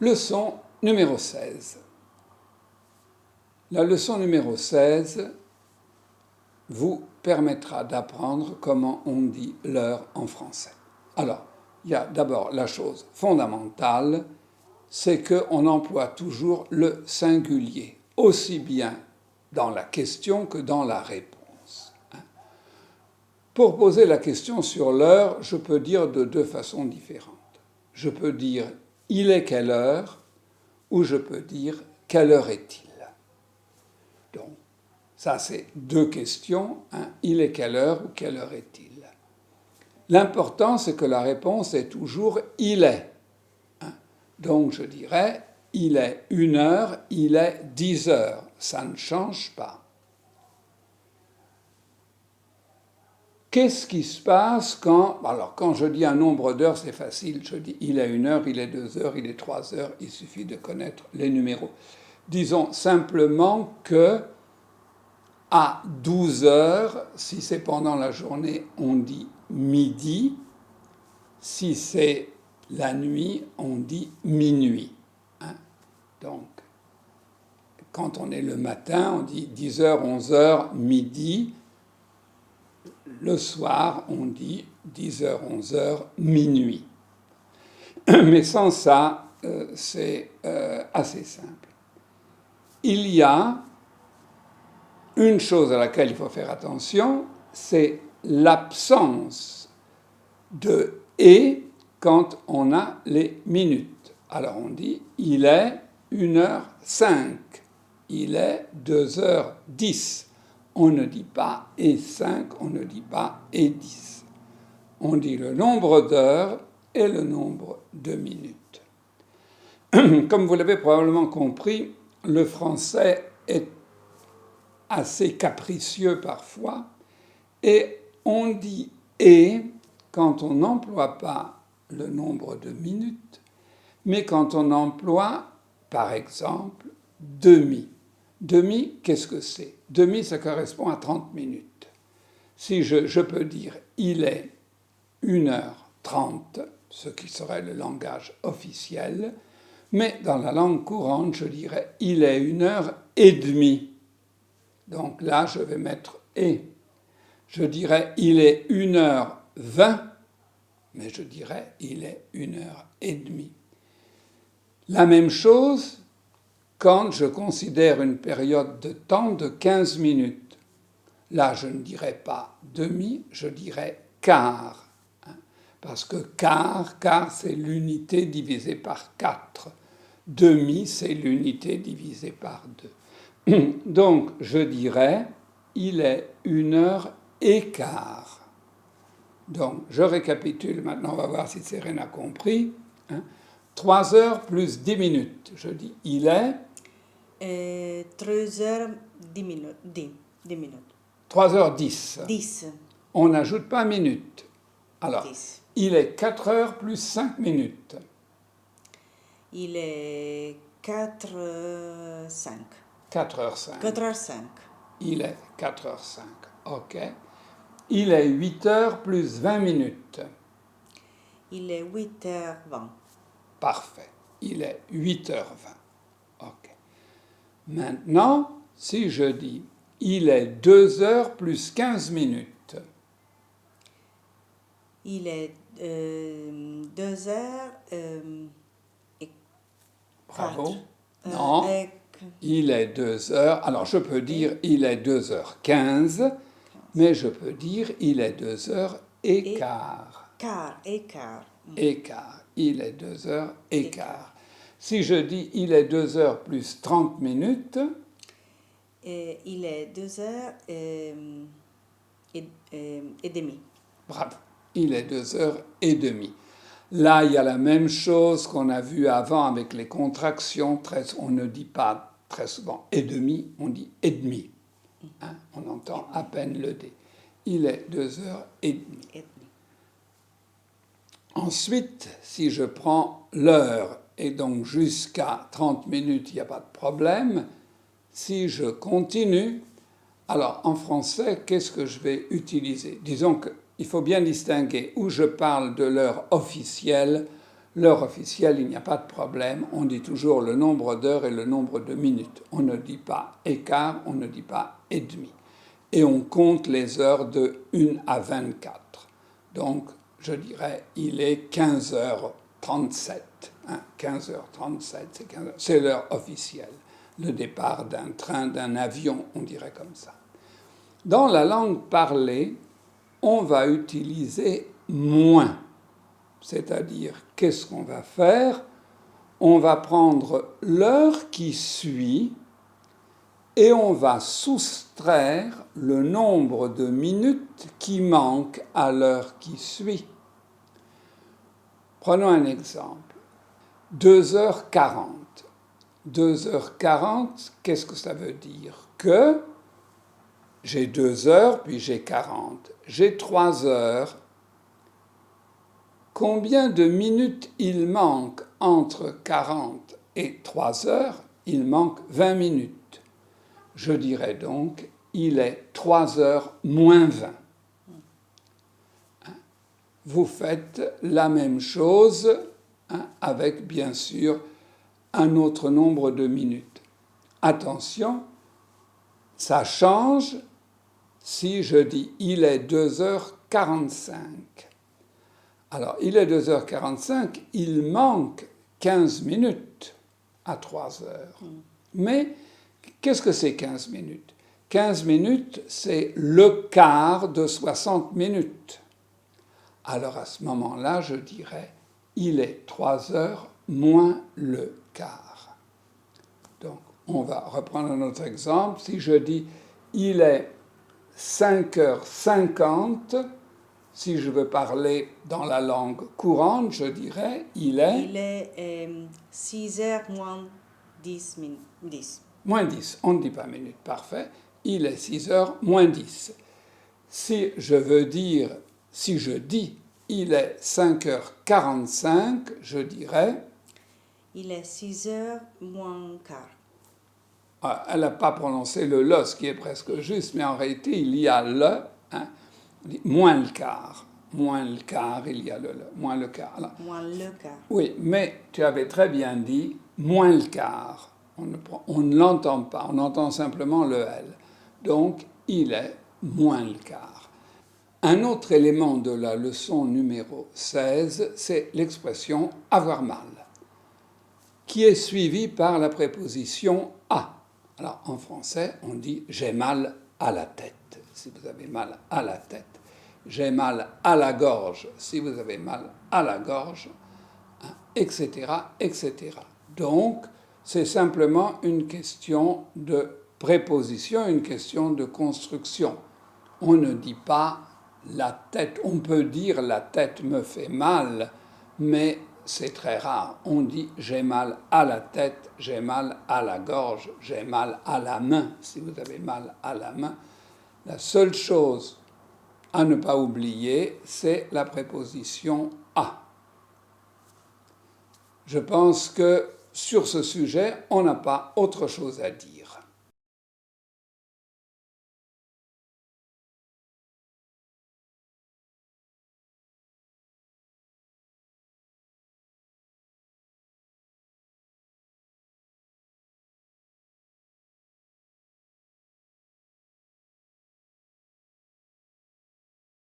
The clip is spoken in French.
Leçon numéro 16. La leçon numéro 16 vous permettra d'apprendre comment on dit l'heure en français. Alors, il y a d'abord la chose fondamentale, c'est qu'on emploie toujours le singulier, aussi bien dans la question que dans la réponse. Pour poser la question sur l'heure, je peux dire de deux façons différentes. Je peux dire « il est quelle heure ?» ou je peux dire « quelle heure est-il ?» Donc, ça c'est deux questions, hein. Il est quelle heure ou quelle heure est-il? L'important c'est que la réponse est toujours « il est ». Donc je dirais « il est 1h », « il est 10h ». Ça ne change pas. Qu'est-ce qui se passe quand... Alors, quand je dis un nombre d'heures, c'est facile. Je dis il est 1h, il est 2h, il est 3h. Il suffit de connaître les numéros. Disons simplement que à 12h, si c'est pendant la journée, on dit midi. Si c'est la nuit, on dit minuit. Donc, quand on est le matin, on dit 10h, 11h, midi. Le soir, on dit 10h, 11h, minuit. Mais sans ça, c'est assez simple. Il y a une chose à laquelle il faut faire attention, c'est l'absence de « et » quand on a les minutes. Alors on dit « il est 1h05 »,« il est 2h10 ». On ne dit pas « et 5 », on ne dit pas « et 10 ». On dit le nombre d'heures et le nombre de minutes. Comme vous l'avez probablement compris, le français est assez capricieux parfois, et on dit « et » quand on n'emploie pas le nombre de minutes, mais quand on emploie, par exemple, demi. Demi, qu'est-ce que c'est? Demi, ça correspond à 30 minutes. Si je peux dire « il est 1h30 », ce qui serait le langage officiel, mais dans la langue courante, je dirais « il est 1h30 ». Donc là, je vais mettre « et ». Je dirais « il est 1h20 », mais je dirais « il est 1h30 ». La même chose quand je considère une période de temps de 15 minutes. Là, je ne dirais pas demi, je dirais quart. Parce que quart, c'est l'unité divisée par 4. Demi, c'est l'unité divisée par 2. Donc, je dirais, il est 1h15. Donc, je récapitule, maintenant on va voir si Serena a compris. 3 heures plus 10 minutes. Je dis, il est... 3h10 minutes. 3h10. 10. On n'ajoute pas minutes. Alors, 10. Il est 4 heures plus 5 minutes. Il est 4h05. 4h05. 4h05. Il est 4h05. OK. Il est 8 heures plus 20 minutes. Il est 8h20. Parfait. Il est 8h20. OK. Maintenant, si je dis il est 2 heures plus 15 minutes. Il est 2h et 4. Bravo. Non. Il est 2 heures. Alors, je peux dire il est 2h15, mais je peux dire il est 2h et quart. Quart. Écart. Il est 2h et quart. Si je dis il est 2 heures plus 30 minutes. Il est 2h et demie. Bravo. Il est 2h30. Là, il y a la même chose qu'on a vu avant avec les contractions. On ne dit pas très souvent et demi, on dit et demi. On entend à peine le D. Il est 2h30. Ensuite, si je prends l'heure et donc jusqu'à 30 minutes, il n'y a pas de problème. Si je continue, alors en français, qu'est-ce que je vais utiliser? Disons qu'il faut bien distinguer où je parle de l'heure officielle. L'heure officielle, il n'y a pas de problème. On dit toujours le nombre d'heures et le nombre de minutes. On ne dit pas écart, on ne dit pas et demi. Et on compte les heures de 1 à 24. Donc, je dirais, il est 15h37. 15h37, c'est l'heure officielle. Le départ d'un train, d'un avion, on dirait comme ça. Dans la langue parlée, on va utiliser moins. C'est-à-dire, qu'est-ce qu'on va faire? On va prendre l'heure qui suit et on va soustraire le nombre de minutes qui manquent à l'heure qui suit. Prenons un exemple. 2h40. 2h40, qu'est-ce que ça veut dire? Que j'ai 2 heures, puis j'ai 40. J'ai 3 heures. Combien de minutes il manque entre 40 et 3 heures? Il manque 20 minutes. Je dirais donc, il est 3 heures moins 20. Vous faites la même chose avec, bien sûr, un autre nombre de minutes. Attention, ça change si je dis il est 2h45. Alors, il est 2h45, il manque 15 minutes à 3 heures. Mais qu'est-ce que c'est 15 minutes? 15 minutes, c'est le quart de 60 minutes. Alors, à ce moment-là, je dirais il est 3 heures moins le quart. Donc, on va reprendre un autre exemple. Si je dis il est 5h50, si je veux parler dans la langue courante, je dirais il est 6h moins 10 minutes. 10. Moins 10, on ne dit pas minutes, parfait. Il est 6h moins 10. Si je dis il est 5h45, je dirais il est 6h moins quart. Elle n'a pas prononcé le le, ce qui est presque juste, mais en réalité, il y a le, moins le quart. Moins le quart, il y a le, moins le quart. Là. Moins le quart. Oui, mais tu avais très bien dit moins le quart. On ne l'entend pas, on entend simplement le L. Donc, il est moins le quart. Un autre élément de la leçon numéro 16, c'est l'expression avoir mal, qui est suivie par la préposition à. Alors, en français, on dit « j'ai mal à la tête », si vous avez mal à la tête. « J'ai mal à la gorge », si vous avez mal à la gorge, etc., etc. Donc, c'est simplement une question de préposition, une question de construction. On ne dit pas « la tête », on peut dire « la tête me fait mal », mais c'est très rare. On dit « j'ai mal à la tête », « j'ai mal à la gorge », « j'ai mal à la main », si vous avez mal à la main. La seule chose à ne pas oublier, c'est la préposition « à ». Je pense que sur ce sujet, on n'a pas autre chose à dire.